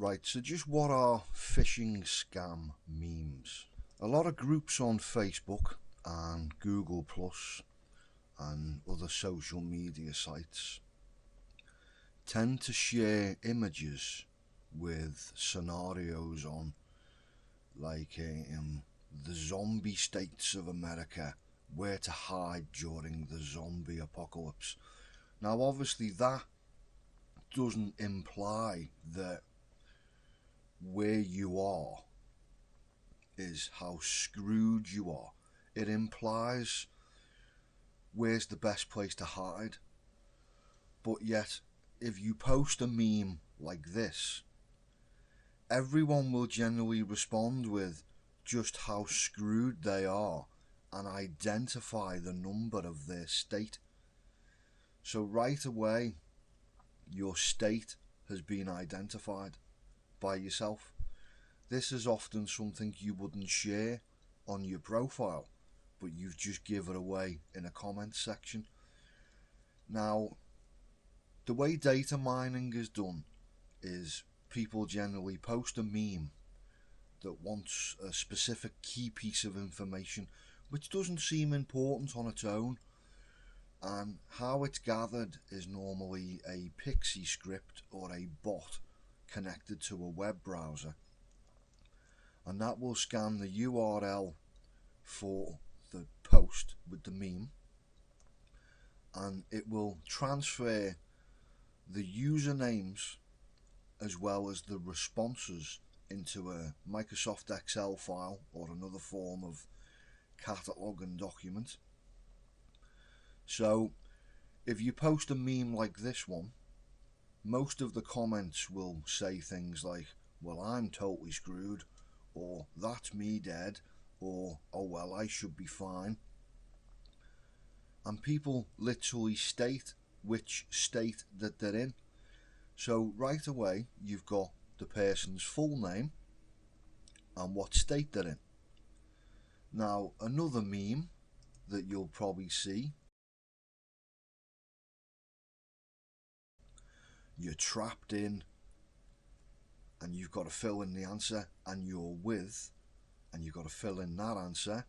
Right, so just what are phishing scam memes? A lot of groups on Facebook and Google Plus and other social media sites tend to share images with scenarios on, like the zombie states of America, where to hide during the zombie apocalypse. Now obviously that doesn't imply that where you are is how screwed you are. It implies where's the best place to hide. But yet, if you post a meme like this, everyone will generally respond with just how screwed they are and identify the number of their state. So right away, your state has been identified by yourself. This is often something you wouldn't share on your profile, but you've just given away in a comment section. Now, the way data mining is done is people generally post a meme that wants a specific key piece of information which doesn't seem important on its own, and how it's gathered is normally a pixie script or a bot connected to a web browser, and that will scan the URL for the post with the meme, and it will transfer the usernames as well as the responses into a Microsoft Excel file or another form of catalog and document. So if you post a meme like this one, most of the comments will say things like, well, I'm totally screwed, or that's me dead, or oh well, I should be fine. And people literally state which state that they're in. So right away you've got the person's full name and what state they're in. Now another meme that you'll probably see: you're trapped in and you've got to fill in the answer, and you're with, and you've got to fill in that answer,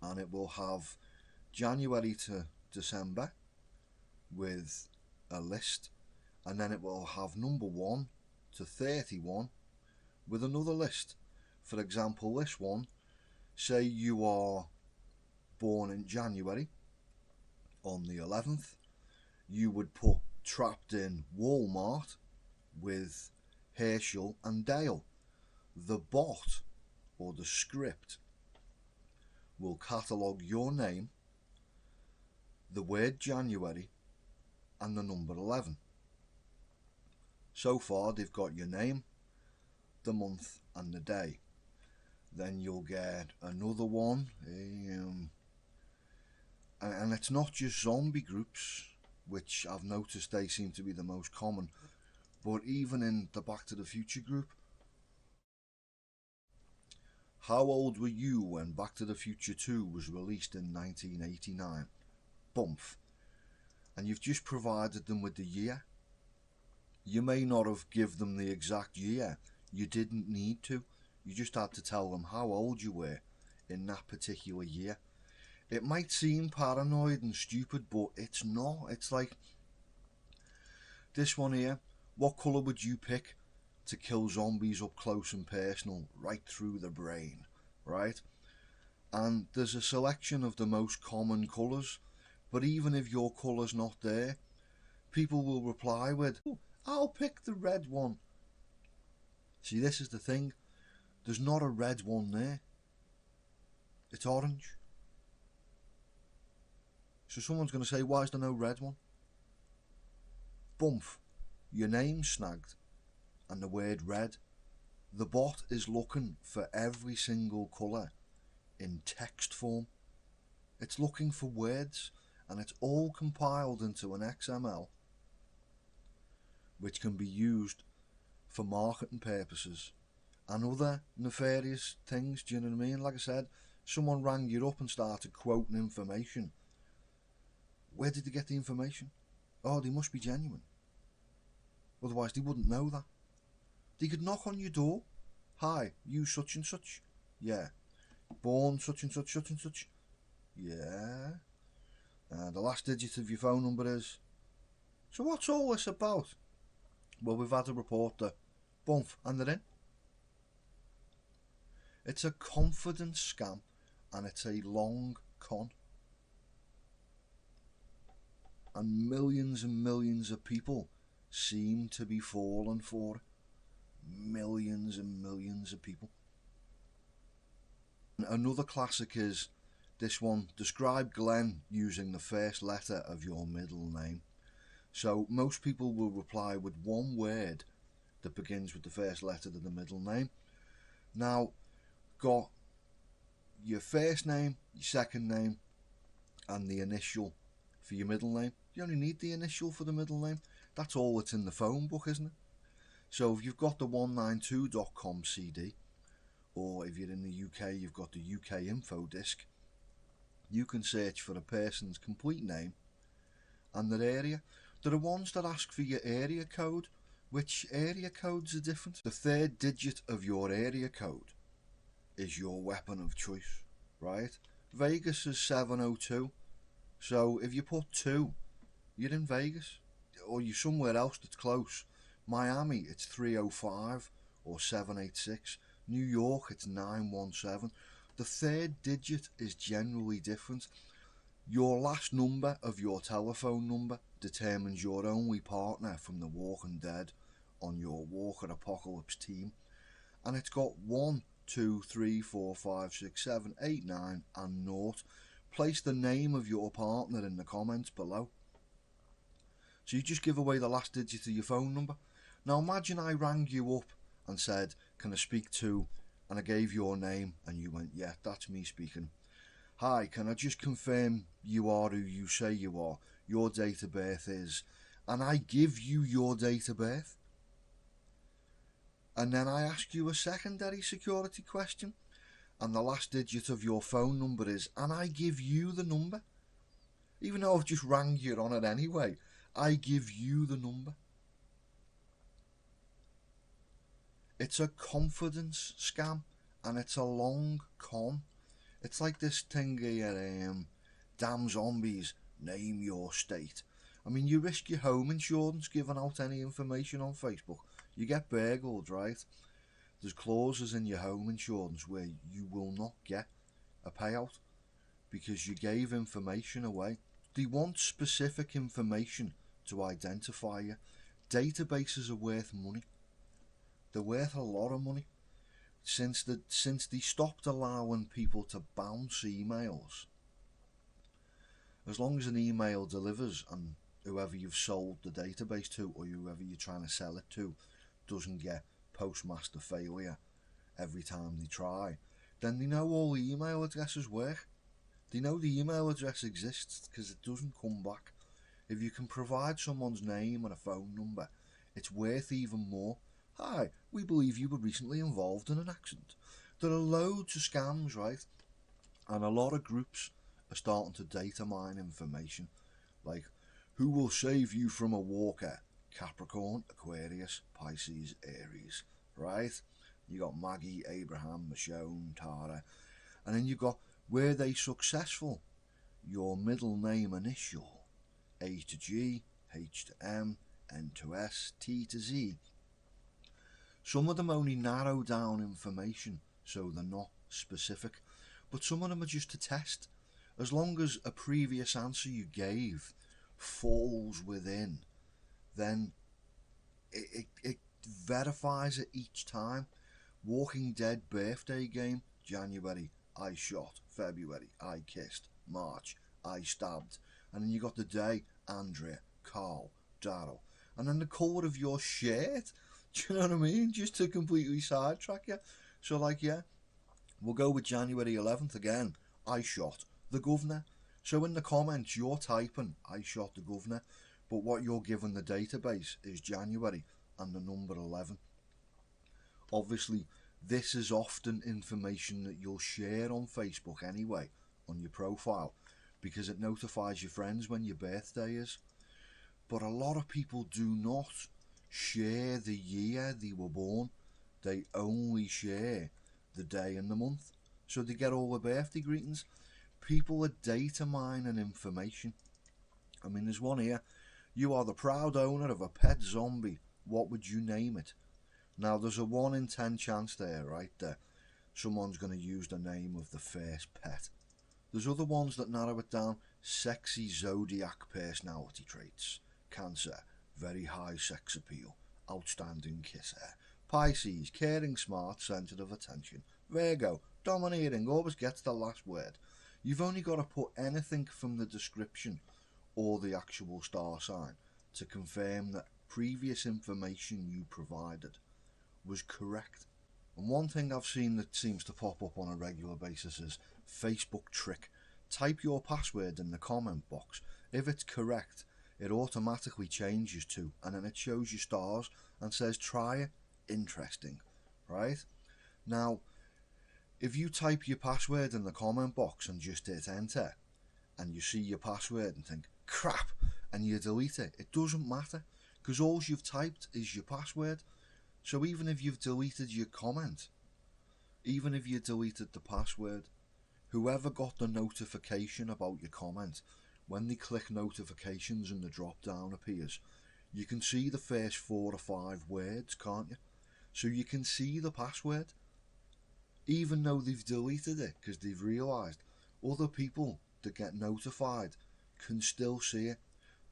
and it will have January to December with a list, and then it will have number 1 to 31 with another list. For example, this one, say you are born in January on the 11th, you would put trapped in Walmart with Herschel and Dale. The bot or the script will catalogue your name, the word January and the number 11. So far they've got your name, the month and the day. Then you'll get another one, and it's not just zombie groups, which I've noticed they seem to be the most common, but even in the Back to the Future group. How old were you when Back to the Future 2 was released in 1989? Bumph. And you've just provided them with the year. You may not have given them the exact year. You didn't need to. You just had to tell them how old you were in that particular year. It might seem paranoid and stupid, but it's not. It's like this one here. What colour would you pick to kill zombies up close and personal, right through the brain, right? And there's a selection of the most common colours, but even if your colour's not there, people will reply with, oh, I'll pick the red one. See, this is the thing. There's not a red one there. It's orange. So someone's going to say, why is there no red one? Bumph. Your name's snagged and the word red. The bot is looking for every single colour in text form. It's looking for words, and it's all compiled into an XML which can be used for marketing purposes and other nefarious things. Do you know what I mean? Like I said, someone rang you up and started quoting information. Where did they get the information? Oh, they must be genuine. Otherwise they wouldn't know that. They could knock on your door. Hi, you such and such? Yeah. Born such and such, such and such? Yeah. The last digit of your phone number is... So what's all this about? Well, we've had a report that... Bump, and they're in. It's a confidence scam, and it's a long con. And millions of people seem to be falling for it. Millions and millions of people. Another classic is this one. Describe Glenn using the first letter of your middle name. So most people will reply with one word that begins with the first letter of the middle name. Now, got your first name, your second name, and the initial for your middle name. You only need the initial for the middle name. That's all that's in the phone book, isn't it? So if you've got the 192.com CD, or if you're in the UK, you've got the UK info disc, you can search for a person's complete name and their area. There are ones that ask for your area code. Which area codes are different? The third digit of your area code is your weapon of choice, right? Vegas is 702. So if you put 2, you're in Vegas. Or you're somewhere else that's close. Miami, it's 305 or 786. New York, it's 917. The third digit is generally different. Your last number of your telephone number determines your only partner from The Walking Dead on your Walker Apocalypse team. And it's got 1, 2, 3, 4, 5, 6, 7, 8, 9 and 0. Place the name of your partner in the comments below. So you just give away the last digit of your phone number. Now imagine I rang you up and said, can I speak to, and I gave your name and you went, yeah, that's me speaking. Hi, can I just confirm you are who you say you are, your date of birth is, and I give you your date of birth. And then I ask you a secondary security question, and the last digit of your phone number is, and I give you the number. Even though I've just rang you on it anyway, I give you the number. It's a confidence scam, and it's a long con. It's like this thing here, damn zombies, name your state. I mean, you risk your home insurance giving out any information on Facebook. You get burgled, right? There's clauses in your home insurance where you will not get a payout because you gave information away. They want specific information to identify you. Databases are worth money. They're worth a lot of money. Since they stopped allowing people to bounce emails, as long as an email delivers and whoever you've sold the database to or whoever you're trying to sell it to doesn't get postmaster failure every time they try, then they know all the email addresses work. They know the email address exists because it doesn't come back. If you can provide someone's name and a phone number, it's worth even more. Hi, we believe you were recently involved in an accident. There are loads of scams, right? And a lot of groups are starting to data mine information. Like, who will save you from a walker? Capricorn, Aquarius, Pisces, Aries, right? You got Maggie, Abraham, Michonne, Tara. And then you got, were they successful? Your middle name initial. A to G, H to M, N to S, T to Z. Some of them only narrow down information, so they're not specific. But some of them are just to test. As long as a previous answer you gave falls within, then it verifies it each time. Walking Dead birthday game, January, I shot. February, I kissed. March, I stabbed. And then you got the day, Andrea, Carl, Daryl. And then the colour of your shirt. Do you know what I mean? Just to completely sidetrack you. So like, yeah, we'll go with January 11th again. I shot the governor. So in the comments, you're typing, I shot the governor. But what you're giving the database is January and the number 11. Obviously, this is often information that you'll share on Facebook anyway, on your profile, because it notifies your friends when your birthday is. But a lot of people do not share the year they were born. They only share the day and the month. So they get all the birthday greetings. People are data mining information. I mean, there's one here. You are the proud owner of a pet zombie. What would you name it? Now, there's a 1 in 10 chance there, right there. Someone's going to use the name of the first pet. There's other ones that narrow it down. Sexy zodiac personality traits. Cancer, very high sex appeal. Outstanding kisser. Pisces, caring, smart, centre of attention. Virgo, domineering, always gets the last word. You've only got to put anything from the description or the actual star sign to confirm that previous information you provided was correct. And one thing I've seen that seems to pop up on a regular basis is Facebook trick. Type your password in the comment box. If it's correct, it automatically changes to, and then it shows you stars and says try it. Interesting, right? Now, if you type your password in the comment box and just hit enter, and you see your password and think, crap, and you delete it, it doesn't matter, because all you've typed is your password. So even if you've deleted your comment, even if you deleted the password, whoever got the notification about your comment, when they click notifications and the drop down appears, you can see the first 4 or 5 words, can't you? So you can see the password, even though they've deleted it, because they've realised other people that get notified can still see it.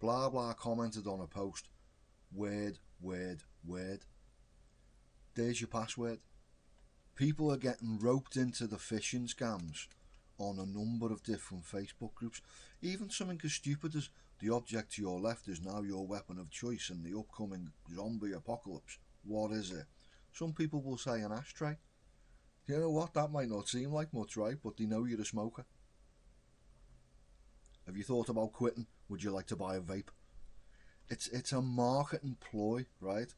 Blah blah commented on a post, word, word, word. There's your password. People are getting roped into the phishing scams on a number of different Facebook groups. Even something as stupid as the object to your left is now your weapon of choice in the upcoming zombie apocalypse. What is it? Some people will say an ashtray. You know what? That might not seem like much, right? But they know you're a smoker. Have you thought about quitting? Would you like to buy a vape? It's a marketing ploy, right?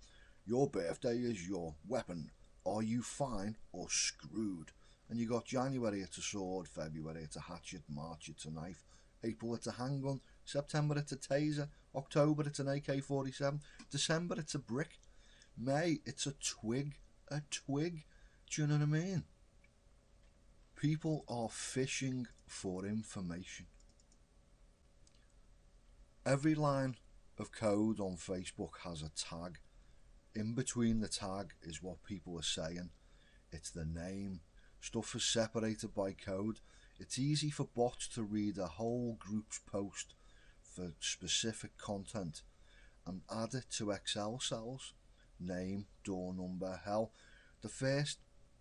Your birthday is your weapon. Are you fine or screwed? And you got January, it's a sword. February, it's a hatchet. March, it's a knife. April, it's a handgun. September, it's a taser. October, it's an AK-47. December, it's a brick. May, it's a twig. A twig. Do you know what I mean? People are fishing for information. Every line of code on Facebook has a tag. In between the tag is what people are saying. It's the name. Stuff is separated by code. It's easy for bots to read a whole group's post for specific content and add it to Excel cells. Name, door number, hell, the first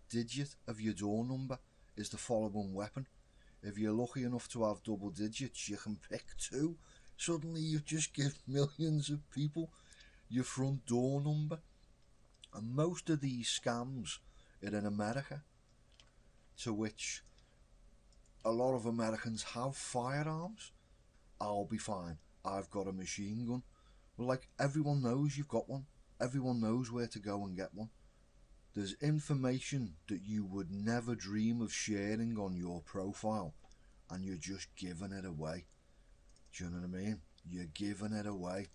digit of your door number is the following weapon. If you're lucky enough to have double digits, you can pick 2. Suddenly you've just given millions of people your front door number. And most of these scams are in America, to which a lot of Americans have firearms. I'll be fine, I've got a machine gun. Well, like, everyone knows you've got one. Everyone knows where to go and get one. There's information that you would never dream of sharing on your profile, and you're just giving it away. Do you know what I mean? You're giving it away.